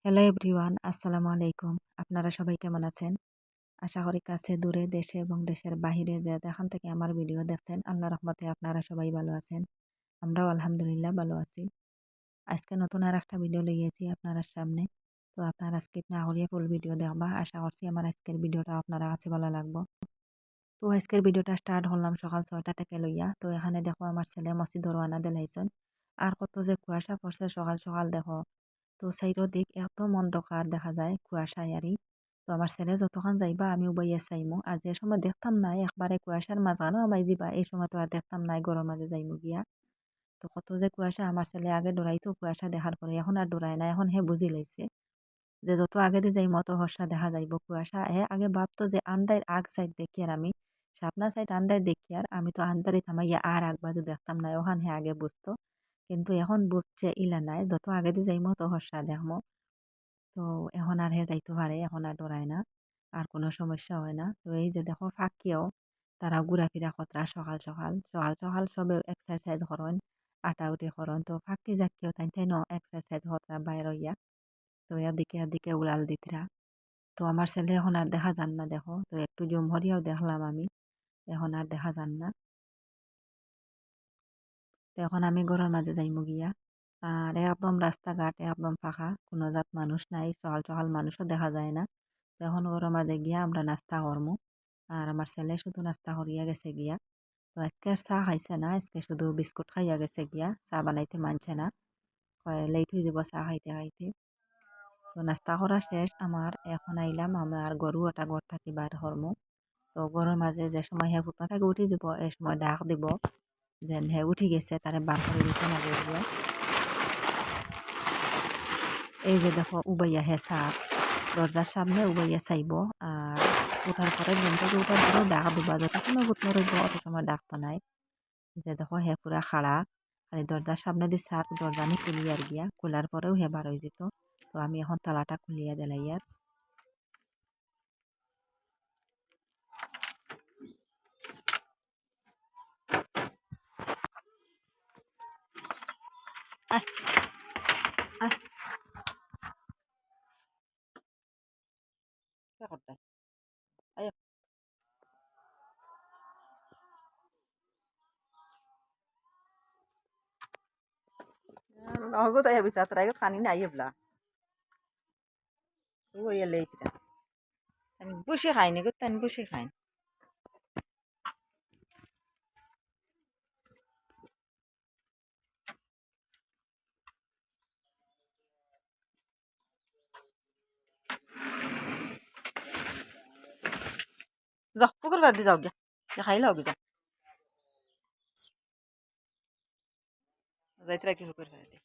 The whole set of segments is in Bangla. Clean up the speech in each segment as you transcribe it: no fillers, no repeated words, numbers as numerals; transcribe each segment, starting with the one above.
হ্যালো এভরিওয়ান, আসসালামু আলাইকুম। আপনারা সবাই কেমন আছেন? আশা করি কাছে দূরে দেশে এবং দেশের বাহিরে যে যেখান থেকে আমার ভিডিও দেখছেন আল্লাহর রহমতে আপনারা সবাই ভালো আছেন। আমরাও আলহামদুলিল্লাহ ভালো আছি। আজকে নতুন আর একটা ভিডিও লইয়েছি আপনার সামনে। তো আপনারা স্কিপ না করিয়ে ফুল ভিডিও দেখবা। আশা করছি আমার আজকের ভিডিওটা আপনারা কাছে ভালো লাগবো। তো আজকের ভিডিওটা স্টার্ট হলাম সকাল 6টা থেকে লইয়া। তো এখানে দেখো আমার ছেলে মসজিদ রওনা দিলাইছেন। আর কত যে কুয়াশা পড়ছে সকাল সকাল দেখো। তো চাইরোদিক একদম অন্ধকার দেখা যায় কুয়াশায় আরি। তো আমার ছেলে যতক্ষণ যাইবা আমি উবাইয়া চাইমু আর যে সময় দেখতাম নাই একবারে কুয়াশার মাঝখানেও আমায় যাবা এই সময় তো আর দেখতাম নাই গরম মাঝে যাইমু গিয়া। তো কত যে কুয়াশা আমার ছেলে আগে ডরাইতো কুয়াশা দেখার পরে এখন আর ডরায় না এখন হে বুঝি লাইছে যে যত আগে দিয়ে যাই মতো হর্ষা দেখা যাইব কুয়াশা হে আগে ভাবতো যে আন্দার আগ সাইড দেখি আর আমি সাপনা সাইড আন্দার দেখি আর আমি তো আন্দারে থামাইয়া আর আগ বাজু দেখতাম না ওখান হে আগে বুঝতো কিন্তু এখন বুঝছে ইলা নাই যত আগে দিয়ে যাই মতো হর্ষা দেখমো। তো এখন আর হে যাইতে পারে, এখন আর ডরায় না। আর কোনো সমস্যা হয় না। তো এই যে দেখো ফাঁকিও তারা ঘুরাফিরা কতরা সকাল সকাল। সকাল সকাল সবে এক্সারসাইজ করেন, আটাউটি করেন। তো ফাঁকি জাকিও তাই তাই ন এক্সারসাইজ কতরা বাইর হইয়া। তো এদিকে এদিকে উড়াল দিতরা। তো আমার ছেলে এখন আর দেখা যান না দেখো। তো একটু জুম হরিয়াও দেখলাম আমি। এখন আর দেখা যান না। তো এখন আমি ঘরের মাঝে যাইমু গিয়া। আর একদম রাস্তাঘাট একদম ফাঁকা কোনো জাত মানুষ নাই সকাল সকাল মানুষও দেখা যায় না। তো এখন ঘরের মাঝে গিয়া আমরা নাস্তা করমু। আর আমার ছেলে শুধু নাস্তা করিয়া গেছে গিয়া। তো আজকে আর চা খাইছে না আজকে শুধু বিস্কুট খাইয়া গেছে গিয়া চা বানাইতে মানছে না কয় লেট হয়ে যাব চা খাইতে খাইতে। তো নাস্তা করা শেষ আমার এখন আইলাম আমার গরু ওটা ঘর থাকি বার হরমু। তো গরুর মাঝে যে সময় হে ফুটনা থেকে উঠি যাব এই সময় ডাক দিব যেন হে উঠি গেছে তারে বার করে দিতে লাগে গিয়া। এই যে দেখো উবাইয়া হে সাপ দরজার সামনে উবাইয়া চাইব আর উঠার পরে ঘুম থেকে উঠার পরে ডাক দিবা যতক্ষণ গুতনো রইব অত সময় ডাকতো নাই। এই যে দেখো হে পুরা খাড়া খালি দরজার সামনে দিয়ে সার দরজা আমি খুলি আর গিয়া খোলার পরেও হে বার হয়ে যেত। তো আমি এখন তালাটা খুলিয়া দিলাই আর আহ, আহ, কে করতে? আয়, নগো তাই বিচার তাই খানি নাই এবলা ও এলে ইতরা বসে খাইনি গো তান বসে খাই যাও পুকুর বাড়ি যাও গিয়া খাইলে হবে যা যাইতে কি পুকুর বাড়ি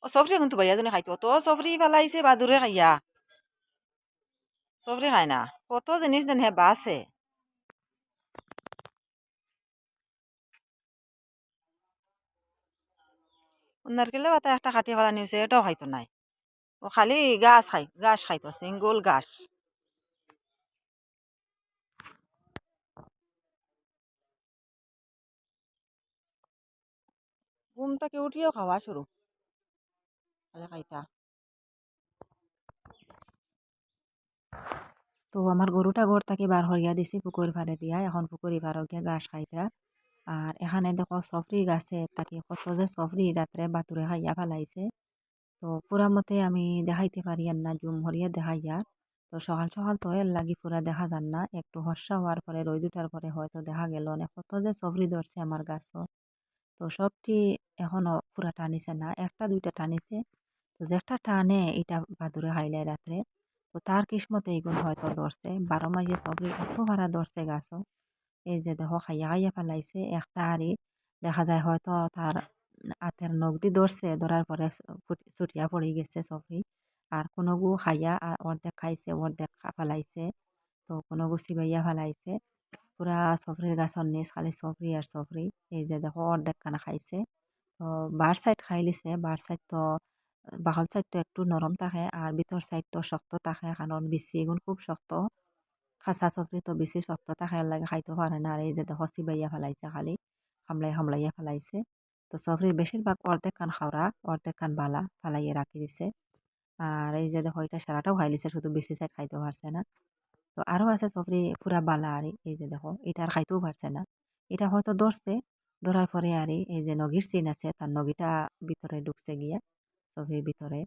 ও সফরি কিন্তু ভাইয়া জনে খাইতো তো সফরি ফেলাইছে বাদুরে খাইয়া সফরি খায় না কত জিনিস যেন হে বাসে নারকেলে পাতা একটা কাটি ফেলা নিয়েছে এটাও খাইতো নাই ও খালি গাছ খাইতো সিঙ্গুল গাছ ঘুম থেকে উঠিও খাওয়া শুরু খালি খাইতা। তো আমার গরুটা ঘর থেকে বার হইয়া দিছি পুকুর পাড়ে দিয়া এখন পুকুরি পাড়ও গিয়া ঘাস খাইতরা। আর এখানে দেখো সফরি গাছে তাকে কত যে সফরি রাত্রে বাতুরে খাইয়া ফেলাইছে। তো পুরা মতে আমি দেখাইতে পারি আর না জুম হরিয়া দেখাইয়া। তো সকাল সকাল তো এর লাগি পুরা দেখা যান না একটু হর্ষা হওয়ার পরে রোদ উঠার পরে হয়তো দেখা গেল না কত যে সফরি ধরছে আমার গাছও। তো সবটি এখনো পুরা টানিছে না একটা দুইটা টানিছে। তো যে একটা টানে এটা বাদুরে খাইলে রাত্রে। তো তার কিসমতে এগুলো হয়তো ধরছে 12 মাসে সফরি এত ভাড়া ধরছে গাছও। এই যে দেখো খাইয়া খাইয়া ফেলাইছে একটা আড়ি দেখা যায় হয়তো তার হাতের নখ দিয়ে ধরছে ধরার পরে ছুটিয়া পড়ে গেছে সফরি। আর কোনো গু খাইয়া অর্ধেক খাইছে অর্ধেক ফেলাইছে। তো কোনো গু চিবাইয়া ফেলাইছে পুরা সফরির গাছর নিচ খালি সফরি আর সফরি। এই যে দেখো অর্ধেক খানা খাইছে। তো বার সাইড খাই লিছে বার সাইড তো বাহল সাইড তো একটু নরম থাকে আর ভিতর সাইড তো শক্ত থাকে কারণ বেশি এগুন খুব শক্ত খাসা সফরি তো বেশি শক্ত থাকে লাগে খাইতে পারে না আর এই যে দেখো চিবাইয়া ফেলাইছে খালি হামলাইয়া ফেলাইছে। তো সফরির বেশিরভাগ অর্ধেক কান খাওয়া অর্ধেক কান বালা ফালাইয়া রাখি দিছে। আর এই যে দেখো এটা সারাটাও খাই লিছে, শুধু বেশি সাইড খাইতে পারছে না। তো আরও আছে সফরি পুরা বালা আর এই যে দেখো এটা আর খাইতেও পারছে না। এটা হয়তো ধরছে, ধরার পরে আর এই যে নগির চিন আছে তার নগিটা ভিতরে ঢুকছে গিয়া সফরির ভিতরে।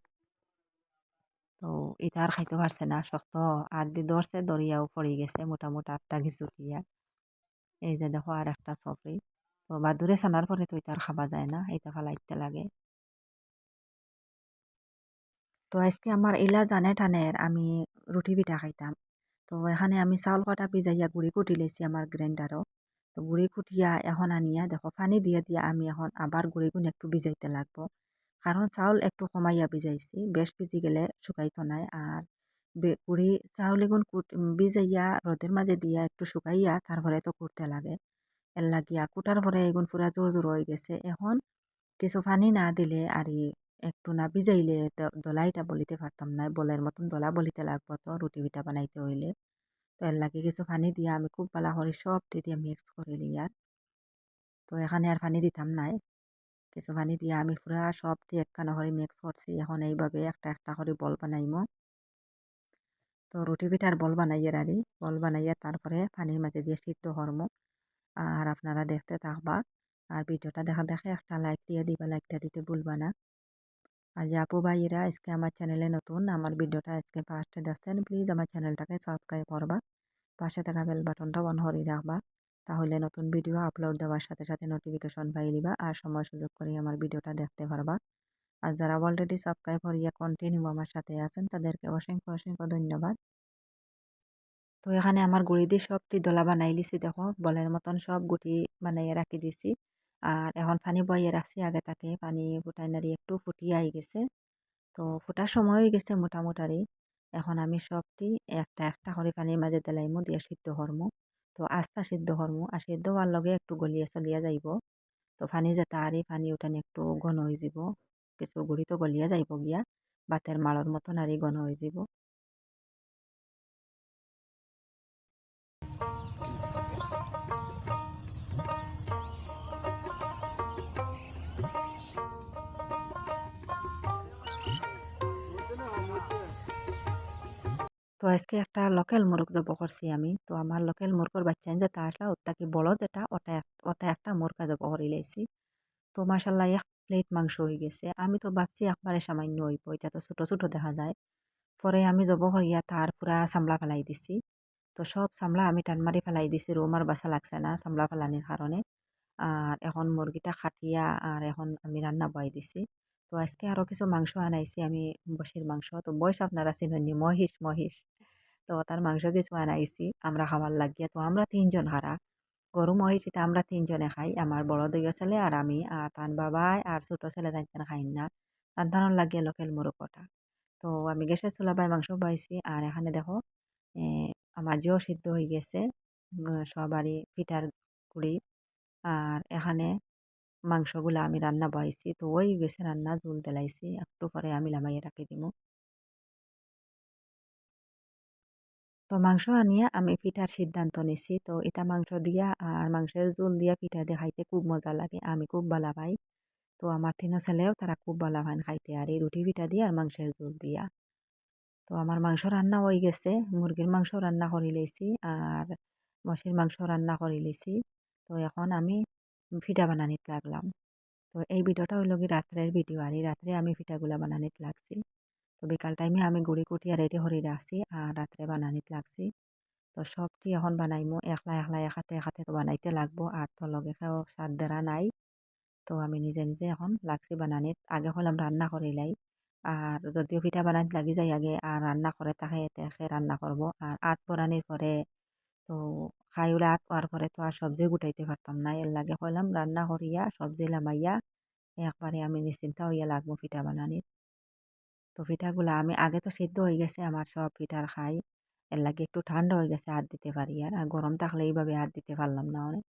তো এটা আর খাইতে পারছে না, শক্ত আর দি ধরছে, দরিয়াও পড়ে গেছে মোটামুটি আটটা ঘিচুটিয়া। এই যে দেখো আর একটা সফরি। তো বাদুরে ছানার পরে তো এটা আর খাওয়া যায় না, এটা ফালাইতে লাগে। তো আজকে আমার এলা জানে টানের আমি রুটি পিঠা খাইতাম। তো এখানে আমি চাউল কটা ভিজাইয়া গুড়ি কুটি লেছি আমার গ্রাইন্ডারও। তো গুড়ি কুটিয়া এখন আনিয়া দেখো পানি দিয়ে দিয়া আমি এখন আবার গুড়ি গুণ একটু ভিজাইতে লাগবো। কারণ চাউল একটু কমাইয়া ভিজাইছি, বেশ ভিজি গেলে শুকাইতো নাই। আর গুড়ি চাউল এগুন ভিজাইয়া রোদের মাঝে দিয়া একটু শুকাইয়া তারপরে তো করতে লাগে। এর লাগিয়া কুটার পরে এগুন পুরা জোর জোর হয়ে গেছে। এখন কিছু পানি না দিলে আর একটু না ভিজাইলে দলাইটা বলিতে পারতাম না, বলের মতন দলা বলিতে লাগবো তো রুটি পিঠা বানাইতে হইলে। তো এর লাগে কিছু পানি দিয়া আমি খুব ভালো করে সব দিয়ে মিক্স করে লিয়ার। তো এখানে আর পানি দিতাম নাই, কিছু পানি দিয়া আমি পুরা সব একখানা করে মিক্স করছি। এখন এইভাবে একটা একটা করে বল বানাইমো। তো রুটি পিঠার বল বানাইয়ের আরি বল বানাইয়া তারপরে পানির মাঝে দিয়ে সিদ্ধ হরমো। আর আপনারা দেখতে থাকবা, আর ভিডিওটা দেখা দেখে একটা লাইক দিয়ে দিবা, লাইকটা দিতে ভুলবা না। আর যে আপু ভাইয়েরা আজকে আমার চ্যানেলে নতুন, আমার ভিডিওটা আজকে ফার্স্টে দেখছেন, প্লিজ আমার চ্যানেলটাকে সাবস্ক্রাইব করবা, পাশে থাকা বেল বাটনটা অন করে রাখবা। তাহলে নতুন ভিডিও আপলোড দেওয়ার সাথে সাথে নোটিফিকেশন পাই দিবা আর সময় সুযোগ করে আমার ভিডিওটা দেখতে পারবা। আর যারা অলরেডি সাবস্ক্রাইব করিয়া কন্টিনিউ আমার সাথে আছেন তাদেরকে অসংখ্য অসংখ্য ধন্যবাদ। তো এখানে আমার গুড়ি দিয়ে সবটি দলা বানাই লিছি, দেখো বলের মতন সব গুটি বানাইয়া রাখি দিছি। আর এখন পানি বইয়ে রাখছি, আগে তাকে পানি ফুটাই নাড়ি একটু ফুটিয়ে আই গেছে। তো ফোটার সময় হয়ে গেছে মোটামুটারি। এখন আমি সবটি একটা একটা করে পানির মাঝে দিলাইমু, দিয়ে সিদ্ধ হরমু। তো আস্তা সিদ্ধ হরমু, আর সিদ্ধ হওয়ার লগে একটু গলিয়া চলিয়া যাইব। তো পানি যেটা আরি পানি উঠানি একটু ঘন হয়ে যাব, কিছু গুড়ি তো গলিয়া যাইব গিয়া, বাতের মাড়র মতন আরি ঘন হয়ে যাব। তো আজকে একটা লোকাল মুরগ জব করছি আমি। তো আমার লোকাল মুরগর বাচ্চা যেটা আসলা ওর তাকে বড় যেটা ওটা ওটা একটা মুরগা জব করে লাইছি। তো মাশাল্লাহ এক প্লেট মাংস হয়ে গেছে। আমি তো ভাবছি একবারে সামান্য হইব, এটা তো ছোট ছোট দেখা যায়। পরে আমি জব করিয়া তার পুরা চামড়া ফেলাই দিছি। তো সব চামড়া আমি টান মারি ফেলাই দিছি, রুম আর বাসা লাগছে না চামড়া ফেলানির কারণে। আর এখন মুরগিটা খাটিয়া আর এখন আমি রান্না বয়াই দিছি। তো আজকে আরো কিছু মাংস আনাইছি আমি, বসির মাংস। তো বয়স আপনারা চিনেননি, মহিষ মহিষ। তো তার মাংস কিছু আনাইছি আমরা খাবার লাগিয়া। তো আমরা তিনজন হারা, গরু মহিষ এটা আমরা তিনজনে খাই, আমার বড় দুই ছেলে আর আমি, আর তার বাবা আর ছোট ছেলে তাই খাই না, তার ধারণ লাগিয়ে লোকাল মুরগটা। তো আমি গ্যাসের চুলা মাংস বাইছি। আর এখানে দেখো এ, আমার জিও সিদ্ধ হয়ে গেছে, সবারই পিঠার গুড়ি। আর এখানে মাংসগুলা আমি রান্না বহাইছি, তো ওই গেছে রান্না জুল দিলাইছি, একটু পরে আমি লামাইয়ে রাখি দিব। তো মাংস আনিয়া আমি পিঠার সিদ্ধান্ত নিছি। তো এটা মাংস দিয়া আর মাংসের ঝোল দিয়া পিঠা দিয়ে খাইতে খুব মজা লাগে, আমি খুব ভালো পাই। তো আমার তিনো ছেলেও তারা খুব ভালো পান খাইতে, আর এই রুটি পিঠা দিয়া আর মাংসের ঝোল দিয়া। তো আমার মাংস রান্না হয়ে গেছে, মুরগির মাংস রান্না করে লইছি আর মশির মাংস রান্না করে লইছি। তো এখন আমি পিঠা বানানিতে লাগলাম। তো এই ভিডিওটা হইল কি রাত্রের ভিডিও, আর এই রাত্রে আমি পিঠাগুলা বানানিতে লাগছি। তো বিকাল টাইমে আমি গুড়ি কুটিয়া রেডি করে রাখছি আর রাত্রে বানানিতে লাগছি। তো সবটি এখন বানাইমু একলা একলা, এক হাতে তো বানাইতে লাগবো, আর তো লগে কেউ সাত দেরা নাই। তো আমি নিজে নিজে এখন লাগছি বানানিত, আগে হলাম রান্না করিলাই। আর যদিও পিঠা বানাইতে লাগি যায় আগে, আর রান্না করে তাকে এতে রান্না করব। আর আত পরানির পরে তো খাই উলে আত পাওয়ার পরে তো আর সবজি গুটাইতে পারতাম না, এর লাগে হলাম রান্না করিয়া সবজি লামাইয়া একবারে আমি নিশ্চিন্তা হইয়া লাগবো পিঠা বানানির। তো পিঠাগুলা আমি আগে তো সিদ্ধ হয়ে গেছে আমার সব পিঠার খাই, এর লাগে একটু ঠান্ডা হয়ে গেছে হাত দিতে পারি। আর গরম থাকলে এইভাবে হাত দিতে পারলাম না অনেক।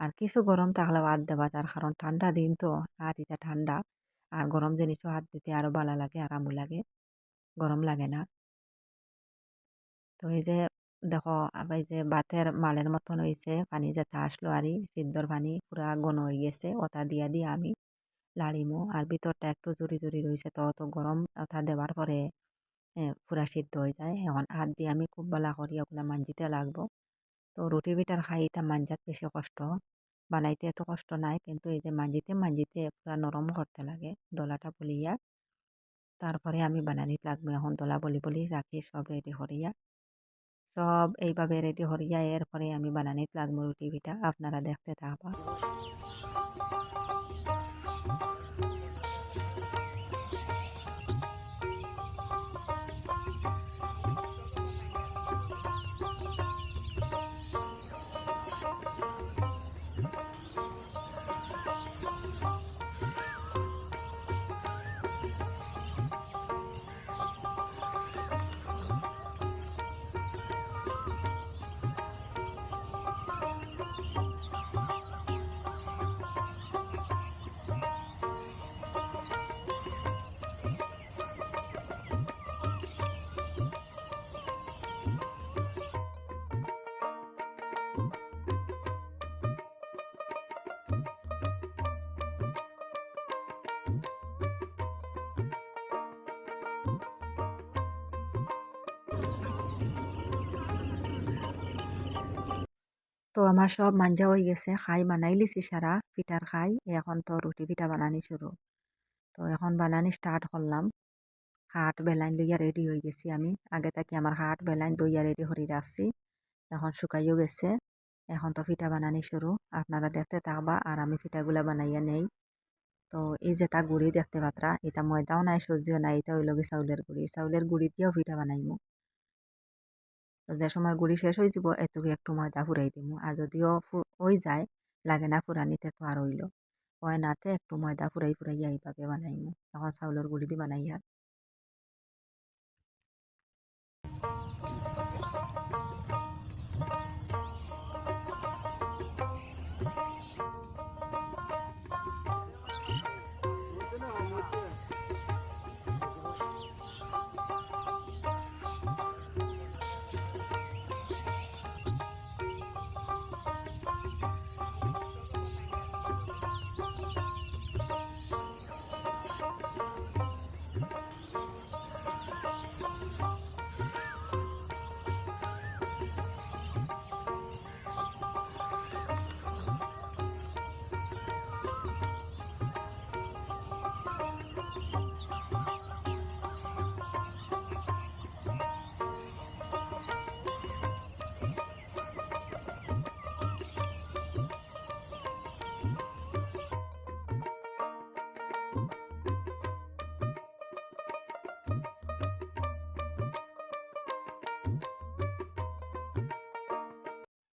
আর কিছু গরম থাকলেও হাত দেওয়া যার কারণ ঠান্ডা দিন তো হাত দিতে ঠান্ডা। আর গরম জিনিসও হাত দিতে আরো ভালো লাগে, আরামও লাগে, গরম লাগে না। তো এই যে দেখো আবার এই যে ভাতের মালের মতন হয়েছে, পানি যাতে আসলো আরই সিদ্ধর পানি পুরা ঘন হয়ে গেছে, ওটা দিয়া দিয়ে আমি লাড়িমু। আর ভিতরটা একটু জুড়ি জুড়ি রয়েছে, তো অত গরম ওটা দেওয়ার পরে পুরা সিদ্ধ হয়ে যায়। এখন হাত দিয়ে আমি খুব বালা করি ওগুলা মানজিতে লাগবো। তো রুটি পিঠার খাইটা মানজাত বেশি কষ্ট, বানাইতে এত কষ্ট নাই, কিন্তু এই যে মানজিতে মানজিতে পুরা নরম করতে লাগে দলাটা বলিয়া। তারপরে আমি বানানিত লাগবো। এখন দলা বলি বলি রাখি সব রেডি করিয়া, সব এইভাবে রেডি করিয়া এরপরে আমি বানানিত লাগবো রুটি পিঠা। আপনারা দেখতে থাকবা। তো আমার সব মাঞ্জা হয়ে গেছে, খাই বানাই লিছি সারা পিঠার খাই। এখন তো রুটি পিঠা বানানি শুরু। তো এখন বানানি স্টার্ট করলাম। হাট বেলাইন লইয়া রেডি হয়ে গেছি আমি। আগে থাকি আমার হাট বেলাইন দইয়া রেডি করে রাখছি। এখন শুকাইও গেছে। এখন তো পিঠা বানানি শুরু। আপনারা দেখতে থাকবা আর আমি পিঠাগুলা বানাইয়া নেই। তো এই যে তা গুড়ি দেখতে পাত্রা, এটা ময়দাও নাই সবজিও নাই, এটা হইল গিয়ে চাউলের গুড়ি। চাউলের গুড়ি দিয়েও পিঠা বানাইমু। তো যে সময় গুড়ি শেষ হয়ে যাব এতকে একটু ময়দা ফুরাই দিমু। আর যদিও হয়ে যায়, লাগে না ফুরানিতে তো আর হইল, হয় নাতে একটু ময়দা ফুরাই ফুরাইয়া এইভাবে বানাইমু। এখন চাউলের গুড়ি দিয়ে বানাই আর।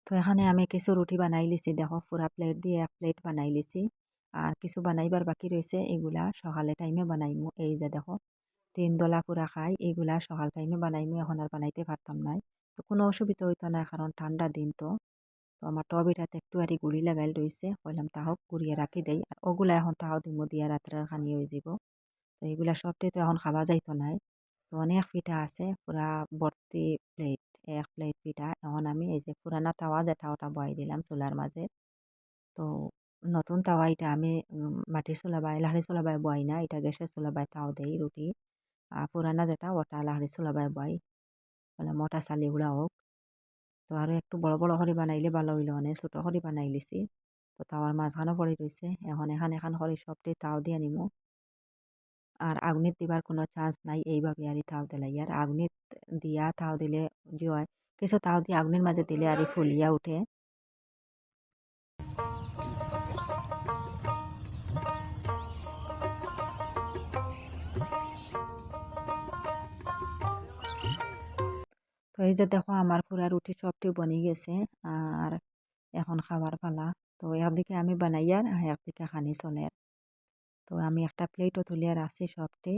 তো এখানে আমি কিছু রুটি বানাই লিছি, দেখো পুরা প্লেট দিয়ে এক প্লেট বানাই লিছি। আর কিছু বানাইবার বাকি রয়েছে, এগুলা সকালে টাইমে বানাইমু। এই যে দেখো 3 দলা পুরা খাই, এগুলা সকাল টাইমে বানাইমু। এখন আর বানাইতে পারতাম নাই। তো কোনো অসুবিধা হইতো না, কারণ ঠান্ডা দিন তো। তো আমার টবিটাতে একটু আরি গুড়ি লাগাইল রয়েছে, কইলাম তাহক গুড়িয়ে রাখি দেই। আর ওগুলা এখন তাহাও দিমু দিয়া রাত্রের খানি হয়ে যাব। তো এগুলা সবটাই তো এখন খাওয়া যাইতো নাই। তো অনেক পিঠা আছে, পুরা ভর্তি প্লেট, এক প্লেট পিঠা। এখন আমি এই যে পুরানা তাওয়া যেটা ওটা বয়াই দিলাম চুলার মাঝে। তো নতুন তাওয়া এটা আমি মাটির চুলা বাই লাহড়ি চুলা বাই বয়াই না, এটা গ্যাসের চুলা বাই তাও দেই রুটি। আর পুরানা যেটা ওটা লাহড়ি চুলা বাই বয়াই, মানে মোটা চালি গুঁড়া হোক। তো আরও একটু বড় বড় করে বানাইলে ভালো হইলো, মানে ছোটো করে বানাই লিছি। তো তাওয়ার মাঝখানে পড়ে রয়েছে, এখন এখান করে সবটি তাও দিয়ে নিমু। আর আগুনের দিবার কোনো চান্স নাই, এইভাবে আর তাও দিলাই। আর আগুনের দিয়া তাও দিলে যে হয়, কিছু তাও দিয়ে আগুনের মাঝে দিলে আর ফুলিয়া উঠে। তো এই যে দেখো আমার পুরা রুটি সবটি বনি গেছে। আর এখন খাবার পালা। তো একদিকে আমি বানাই আর একদিকে খানি চলে। তো আমি একটা প্লেটও তুলিয়া রাখছি সবটি।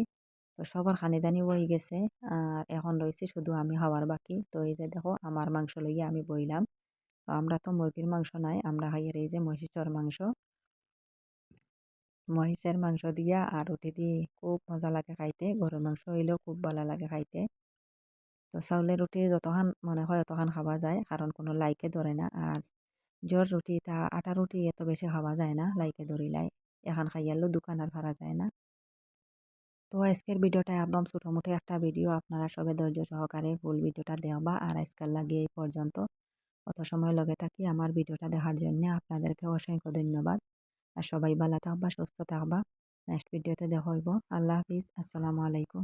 তো সবার খানিদানি হয়ে গেছে। আর এখন রয়েছে শুধু আমি খাওয়ার বাকি। তো এই যে দেখো আমার মাংস লইয়া আমি বইলাম। তো আমরা তো মুরগির মাংস নাই, আমরা খাই আর এই যে মহিষের মাংস। মহিষের মাংস দিয়া আর রুটি দিয়ে খুব মজা লাগে খাইতে। গরুর মাংস হইলেও খুব ভালো লাগে খাইতে। তো চাউলের রুটি যতখান মনে হয় অতখান খাওয়া যায়, কারণ কোনো লাইকে ধরে না। আর জোর রুটি তা আটা রুটি এত বেশি খাওয়া যায় না, লাইকে ধরিলাই। এখন খাইয়ালেও দোকান আর ভাড়া যায় না। তো আজকের ভিডিওটা একদম ছোটমোটো একটা ভিডিও, আপনারা সবাই ধৈর্য সহকারে ফুল ভিডিওটা দেখবা। আর আজকাল লাগে এই পর্যন্ত, অত সময় লগে থাকি আমার ভিডিওটা দেখার জন্য আপনাদেরকে অসংখ্য ধন্যবাদ। আর সবাই ভালো থাকবা, সুস্থ থাকবা। নেক্সট ভিডিওতে দেখা হইব। আল্লাহ হাফিজ, আসসালামু আলাইকুম।